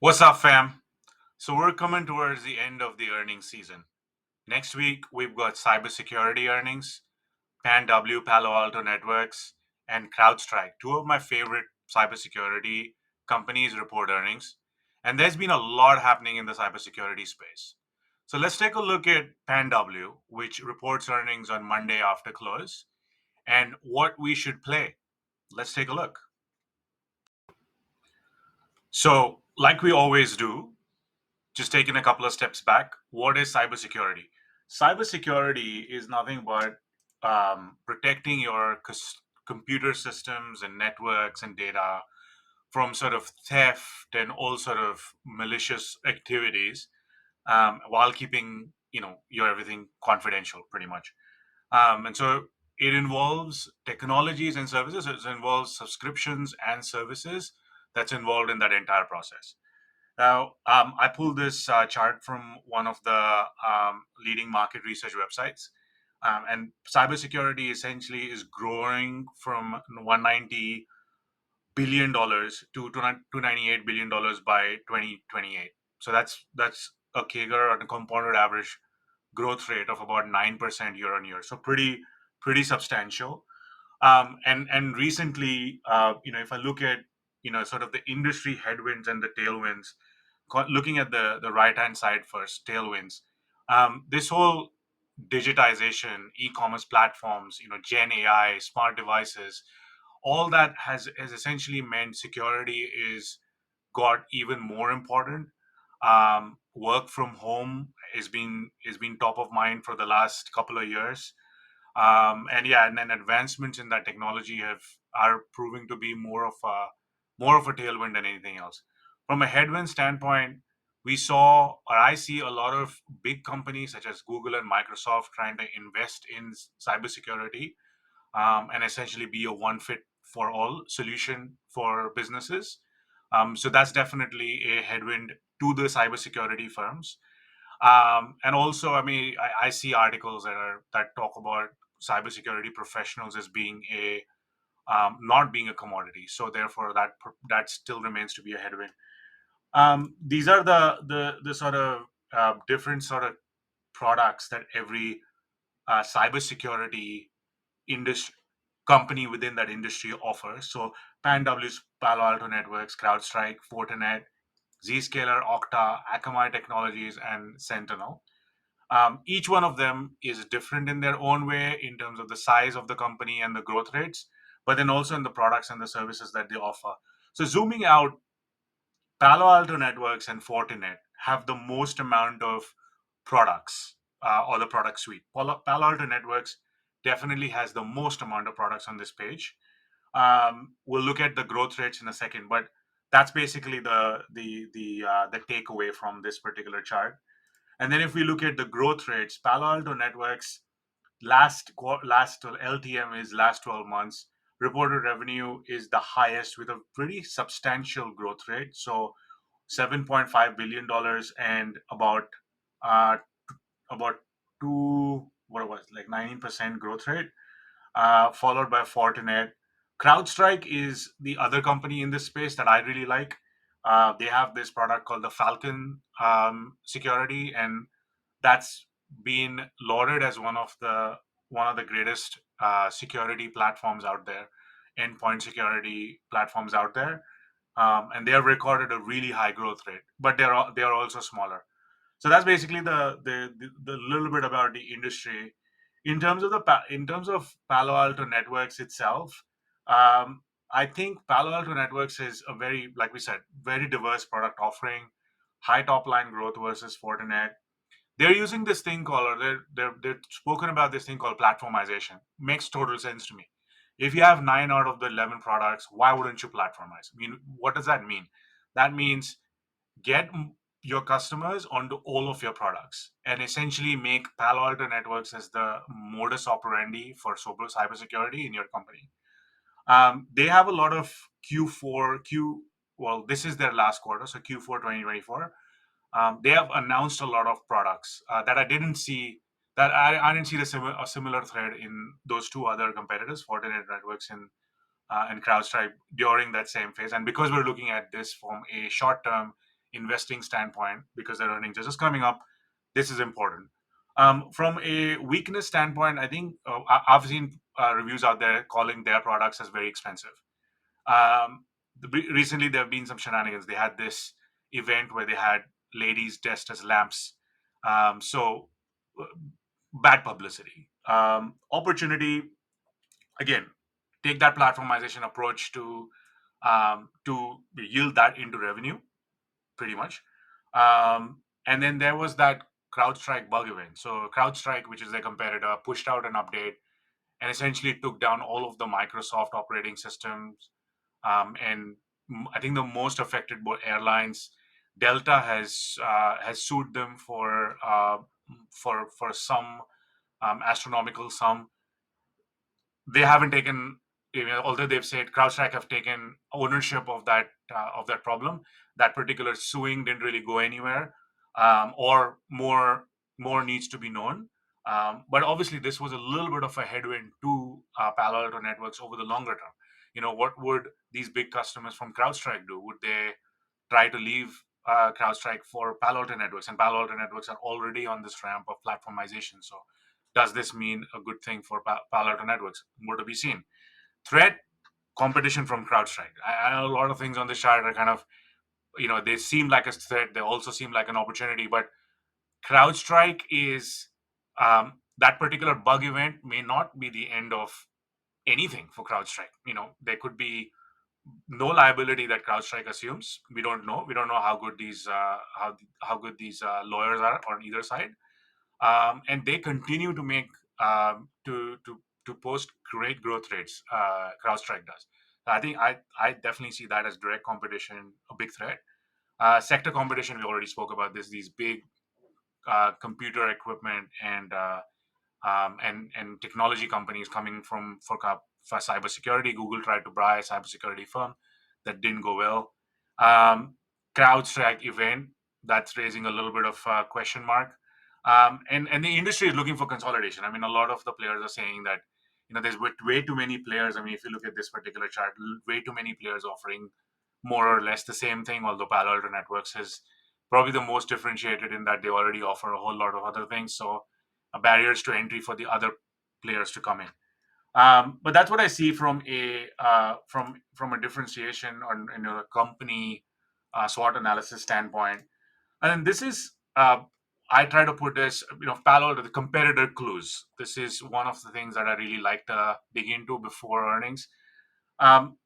What's up, fam? So we're coming towards the end of the earnings season. Next week, we've got cybersecurity earnings, PANW, Palo Alto Networks, and CrowdStrike, two of my favorite cybersecurity companies report earnings. And there's been a lot happening in the cybersecurity space. So let's take a look at PANW, which reports earnings on Monday after close, and what we should play. Let's take a look. So, like we always do, just taking a couple of steps back, what is cybersecurity? Cybersecurity is nothing but protecting your computer systems and networks and data from sort of theft and all sort of malicious activities, while keeping your everything confidential, pretty much. And so it involves technologies and services. It involves subscriptions and services that's involved in that entire process. Now, I pulled this chart from one of the leading market research websites. And cybersecurity essentially is growing from $190 billion to $298 billion by 2028. So that's a CAGR, on a compounded average growth rate of about 9% year on year. So pretty substantial. And recently, if I look at sort of the industry headwinds and the tailwinds, looking at the right hand side first, tailwinds. This whole digitization, e-commerce platforms, Gen AI, smart devices, all that has essentially meant security is got even more important. Work from home is been top of mind for the last couple of years. And yeah, and then advancements in that technology have are proving to be more of a tailwind than anything else. From a headwind standpoint, we saw, or I see, a lot of big companies such as Google and Microsoft trying to invest in cybersecurity, and essentially be a one fit for all solution for businesses. So that's definitely a headwind to the cybersecurity firms. And also, I mean, I see articles that talk about cybersecurity professionals as being a not being a commodity. So therefore, that still remains to be a headwind. These are the sort of different sort of products that every cybersecurity industry company within that industry offers. So PANW's Palo Alto Networks, CrowdStrike, Fortinet, Zscaler, Okta, Akamai Technologies, and Sentinel. Each one of them is different in their own way in terms of the size of the company and the growth rates, but then also in the products and the services that they offer. So zooming out, Palo Alto Networks and Fortinet have the most amount of products, or the product suite. Palo Alto Networks definitely has the most amount of products on this page. We'll look at the growth rates in a second, but that's basically the takeaway from this particular chart. And then if we look at the growth rates, Palo Alto Networks last LTM is last 12 months. Reported revenue is the highest with a pretty substantial growth rate. So $7.5 billion and uh, about two, what was it, like 19% growth rate, followed by Fortinet. CrowdStrike is the other company in this space that I really like. They have this product called the Falcon Security, and that's been lauded as one of the greatest security platforms out there, endpoint security platforms out there. And they have recorded a really high growth rate, but they are also smaller. So that's basically the little bit about the industry. In terms of Palo Alto Networks itself, um, I think Palo Alto Networks is a very, like we said, very diverse product offering, high top line growth versus Fortinet. They're using this thing called, or they're spoken about this thing called platformization. Makes total sense to me. If you have 9 out of the 11 products, why wouldn't you platformize? I mean, what does that mean? That means get your customers onto all of your products and essentially make Palo Alto Networks as the modus operandi for cybersecurity in your company. They have a lot of well, this is their last quarter, so Q4 2024. They have announced a lot of products that I didn't see. That I didn't see a similar thread in those two other competitors, Fortinet Networks and CrowdStrike, during that same phase. And because we're looking at this from a short term investing standpoint because their earnings are just coming up. This is important. From a weakness standpoint, I think I've seen reviews out there calling their products as very expensive. Recently, there have been some shenanigans. They had this event where they had ladies dressed as lamps. So uh, bad publicity. Opportunity again. Take that platformization approach to yield that into revenue, pretty much. And then there was that CrowdStrike bug event. So CrowdStrike, which is their competitor, pushed out an update and essentially took down all of the Microsoft operating systems. And I think the most affected airlines, Delta has sued them for some astronomical sum. They haven't taken, although they've said CrowdStrike have taken ownership of that problem. That particular suing didn't really go anywhere, or more needs to be known. But obviously, this was a little bit of a headwind to Palo Alto Networks over the longer term. What would these big customers from CrowdStrike do? Would they try to leave CrowdStrike for Palo Alto Networks? And Palo Alto Networks are already on this ramp of platformization. So, does this mean a good thing for Palo Alto Networks? More to be seen. Threat, competition from CrowdStrike. I know a lot of things on this chart are kind of, they seem like a threat. They also seem like an opportunity. But CrowdStrike is that particular bug event may not be the end of anything for CrowdStrike. There could be no liability that CrowdStrike assumes. We don't know. We don't know how good these how good these lawyers are on either side, and they continue to make to post great growth rates. CrowdStrike does. I definitely see that as direct competition, a big threat. Sector competition, we already spoke about this. These big computer equipment and technology companies coming for cybersecurity. Google tried to buy a cybersecurity firm that didn't go well. Um, CrowdStrike event that's raising a little bit of question mark. And the industry is looking for consolidation. I mean, a lot of the players are saying that there's way too many players. I mean, if you look at this particular chart, way too many players offering more or less the same thing. Although Palo Alto Networks is probably the most differentiated in that they already offer a whole lot of other things. So barriers to entry for the other players to come in. But that's what I see from a differentiation on a company SWOT analysis standpoint. And then this is I try to put this Palo Alto, the competitor clues. This is one of the things that I really like to dig into before earnings. Um,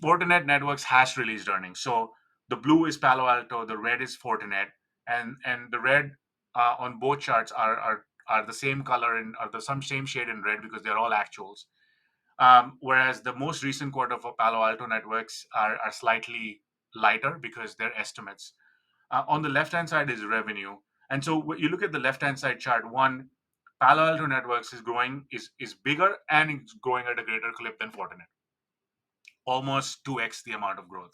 Fortinet Networks has released earnings. So the blue is Palo Alto, the red is Fortinet, and the red on both charts are the same color and are the same shade in red because they're all actuals. Whereas the most recent quarter for Palo Alto Networks are slightly lighter because they're estimates. On the left hand side is revenue, and so you look at the left hand side chart. One, Palo Alto Networks is growing is bigger and it's growing at a greater clip than Fortinet, almost 2x the amount of growth.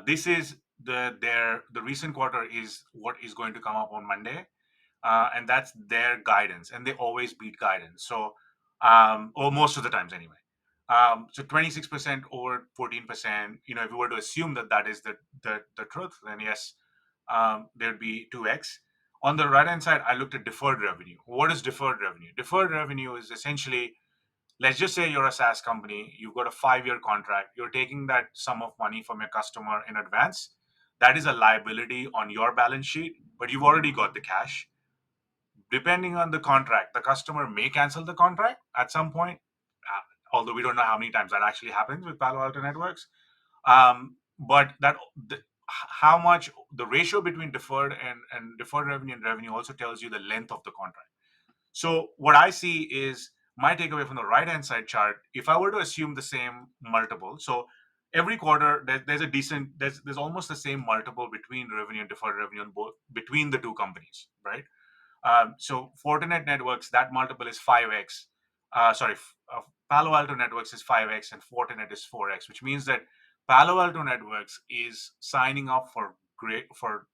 This is the recent quarter is what is going to come up on Monday, and that's their guidance, and they always beat guidance. So, or most of the times anyway. So 26% over 14%. If you were to assume that that is the truth, then yes, there'd be 2x. On the right hand side, I looked at deferred revenue. What is deferred revenue? Deferred revenue is essentially, let's just say you're a SaaS company, you've got a 5-year contract, you're taking that sum of money from your customer in advance. That is a liability on your balance sheet, but you've already got the cash. Depending on the contract, the customer may cancel the contract at some point, although we don't know how many times that actually happens with Palo Alto Networks. But how much the ratio between deferred and deferred revenue and revenue also tells you the length of the contract. So what I see is my takeaway from the right hand side chart. If I were to assume the same multiple, so every quarter there's almost the same multiple between revenue and deferred revenue on both between the two companies, right? So Fortinet Networks, that multiple is 5x. Palo Alto Networks is 5x and Fortinet is 4x, which means that Palo Alto Networks is signing up for great for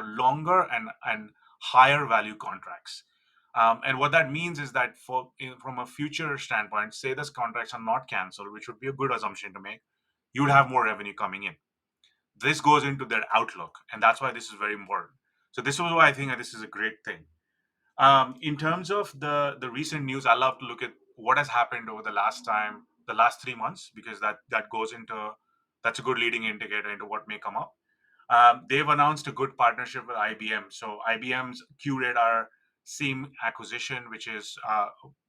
longer and higher value contracts. And what that means is that from a future standpoint, say those contracts are not canceled, which would be a good assumption to make, you would have more revenue coming in. this goes into their outlook, and that's why this is very important. So this is why I think that this is a great thing. In terms of the recent news, I love to look at what has happened over the last 3 months, because that goes into that's a good leading indicator into what may come up. They've announced a good partnership with IBM. So IBM's QRadar SIEM acquisition, which is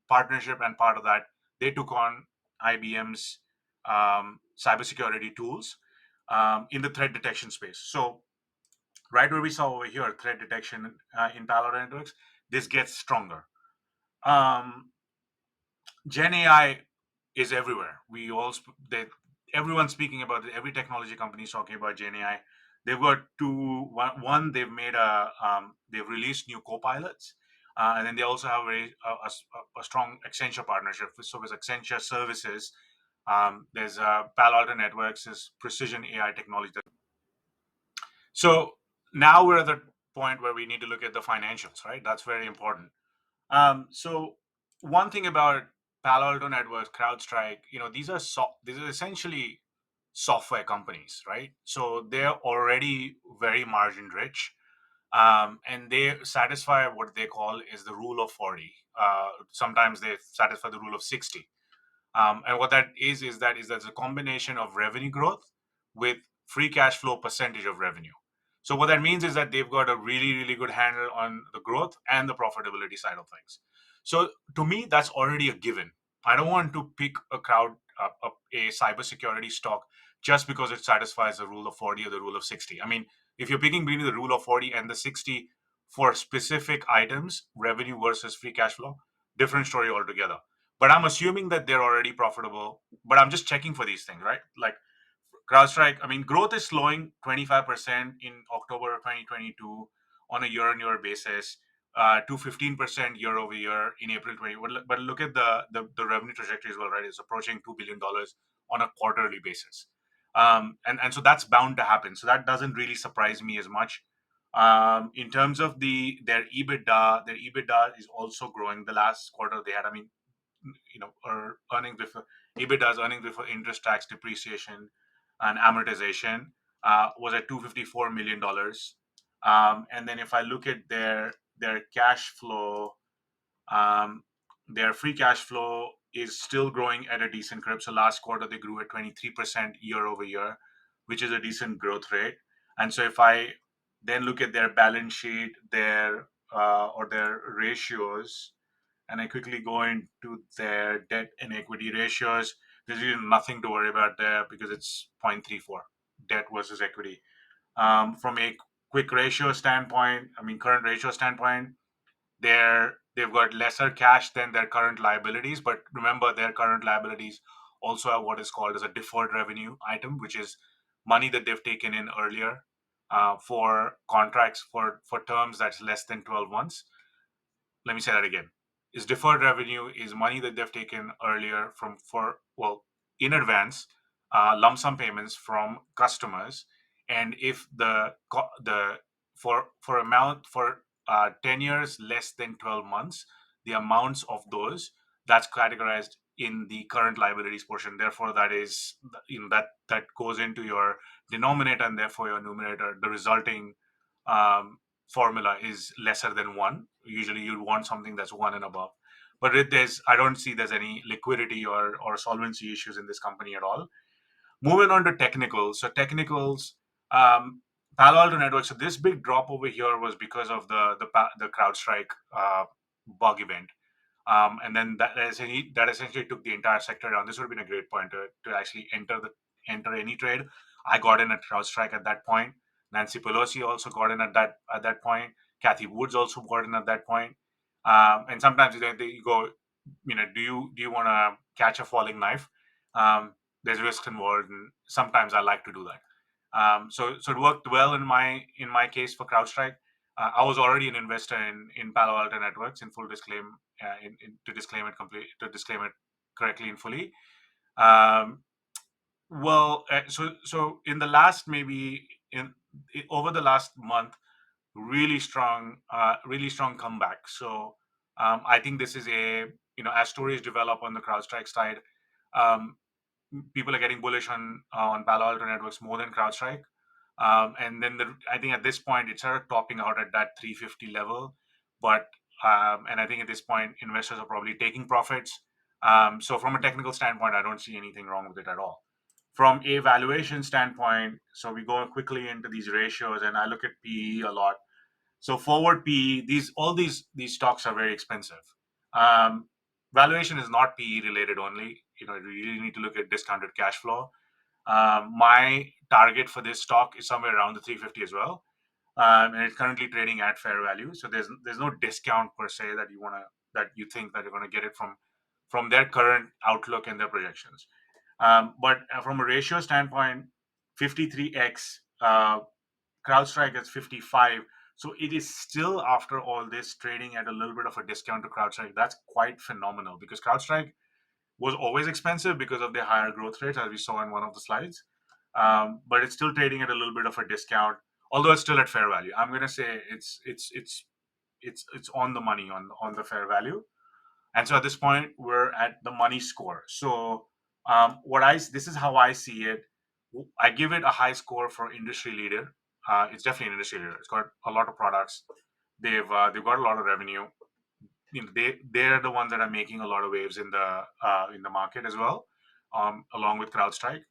partnership, and part of that, they took on IBM's cybersecurity tools in the threat detection space. So right where we saw over here, threat detection in Palo Alto Networks, this gets stronger. Um, Gen AI is everywhere. Everyone's speaking about it. Every technology company is talking about Gen AI. They've got one, they've made they've released new co-pilots, and then they also have a strong Accenture partnership. So with Accenture services, there's Palo Alto Networks is precision AI technology. So now we're at the point where we need to look at the financials, right? That's very important. So one thing about Palo Alto Networks, CrowdStrike, these are essentially software companies, right? So they're already very margin rich, and they satisfy what they call is the rule of 40. Sometimes they satisfy the rule of 60. And what that is that's a combination of revenue growth with free cash flow percentage of revenue. So what that means is that they've got a really, really good handle on the growth and the profitability side of things. So to me, that's already a given. I don't want to pick a cybersecurity stock just because it satisfies the rule of 40 or the rule of 60. I mean, if you're picking between the rule of 40 and the 60 for specific items, revenue versus free cash flow, different story altogether. But I'm assuming that they're already profitable. But I'm just checking for these things, right? Like CrowdStrike, I mean, growth is slowing 25% in October of 2022 on a year-on-year basis, to 15% year over year in April 20. But look at the revenue trajectory as well, right? It's approaching $2 billion on a quarterly basis. And so that's bound to happen. So that doesn't really surprise me as much. In terms of their EBITDA is also growing. The last quarter they had, I mean, or earnings before EBITDA's earnings before interest, tax, depreciation, and amortization was at $254 million. And then if I look at their cash flow, um, their free cash flow is still growing at a decent clip. So last quarter they grew at 23% year over year, which is a decent growth rate. And so if I then look at their balance sheet, their ratios, and I quickly go into their debt and equity ratios, there's really nothing to worry about there because it's 0.34 debt versus equity. From a quick ratio standpoint, I mean current ratio standpoint, they've got lesser cash than their current liabilities, but remember their current liabilities also have what is called as a deferred revenue item, which is money that they've taken in earlier for contracts for terms that's less than 12 months. Let me say that again. Is deferred revenue is money that they've taken earlier from for well in advance, lump sum payments from customers, and if the for amount for 10 years less than 12 months, the amounts of those that's categorized in the current liabilities portion. Therefore, that is that goes into your denominator, and therefore your numerator. The resulting um, formula is lesser than one. Usually, you'd want something that's one and above. But I don't see there's any liquidity or solvency issues in this company at all. Moving on to technicals. So technicals, Palo Alto Networks. So this big drop over here was because of the CrowdStrike bug event. And then that essentially took the entire sector down. This would have been a great point to actually enter any trade. I got in at CrowdStrike at that point. Nancy Pelosi also got in at that point. Kathy Woods also got in at that point. And sometimes you go, do you want to catch a falling knife? There's risk involved, and sometimes I like to do that. So it worked well in my case for CrowdStrike. I was already an investor in Palo Alto Networks. In full disclaim, to disclaim it correctly and fully. Um, so in the last maybe over the last month, really strong comeback. So I think this is as stories develop on the CrowdStrike side, um, people are getting bullish on Palo Alto Networks more than CrowdStrike. And then I think at this point it started topping out at that 350 level, but and I think at this point investors are probably taking profits. So from a technical standpoint, I don't see anything wrong with it at all. From a valuation standpoint, so we go quickly into these ratios, and I look at PE a lot. So forward PE, these stocks are very expensive. Um, Valuation is not PE related only. You really need to look at discounted cash flow. My target for this stock is somewhere around the 350 as well, and it's currently trading at fair value. So there's no discount per se that you think that you're gonna get it from their current outlook and their projections. But from a ratio standpoint, 53x, CrowdStrike is 55. So it is still, after all this, trading at a little bit of a discount to CrowdStrike. That's quite phenomenal because CrowdStrike was always expensive because of their higher growth rates, as we saw in one of the slides. But it's still trading at a little bit of a discount, although it's still at fair value. I'm going to say it's on the money on the fair value. And so at this point, we're at the money score. So what I this is how I see it. I give it a high score for industry leader. It's definitely an industry leader. It's got a lot of products. They've got a lot of revenue. They're the ones that are making a lot of waves in the market as well, along with CrowdStrike.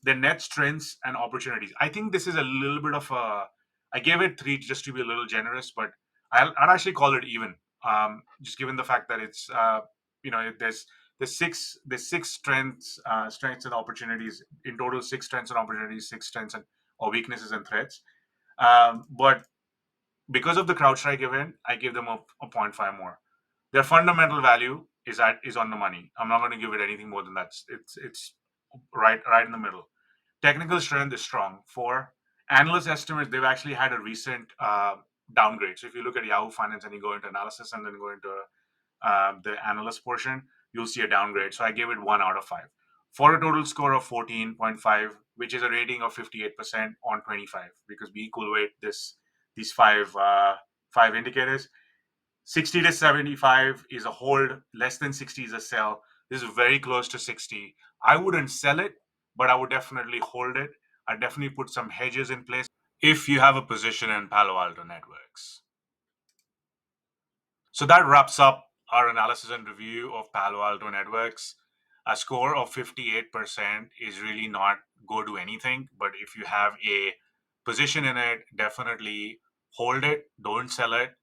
The net strengths and opportunities. I think this is a little bit of a. I gave it three just to be a little generous, but I'd actually call it even. Just given the fact that it's there's six strengths and opportunities in total, six strengths and opportunities, six strengths and or weaknesses and threats. But because of the CrowdStrike event, I give them a point 0.5 more. Their fundamental value is on the money. I'm not going to give it anything more than that. It's right in the middle. Technical strength is strong. For analyst estimates, they've actually had a recent downgrade. So if you look at Yahoo Finance and you go into analysis and then go into the analyst portion, you'll see a downgrade. So I gave it 1 out of 5 for a total score of 14.5, which is a rating of 58% on 25 because we equal weight these five indicators. 60 to 75 is a hold, less than 60 is a sell. This is very close to 60. I wouldn't sell it, but I would definitely hold it. I definitely put some hedges in place if you have a position in Palo Alto Networks. So that wraps up our analysis and review of Palo Alto Networks. A score of 58% is really not go to anything, but if you have a position in it, definitely hold it, don't sell it.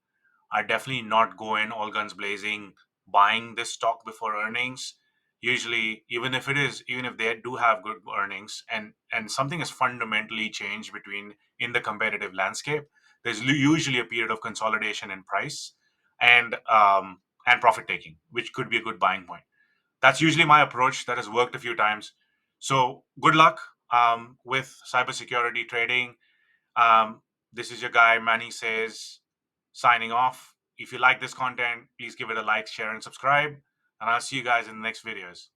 I definitely not go in all guns blazing buying this stock before earnings. Usually, even if they do have good earnings and something has fundamentally changed between in the competitive landscape, there's usually a period of consolidation in price and profit taking, which could be a good buying point. That's usually my approach. That has worked a few times. So good luck with cybersecurity trading. Um, this is your guy Manny says signing off. If you like this content, please give it a like, share, and subscribe. And I'll see you guys in the next videos.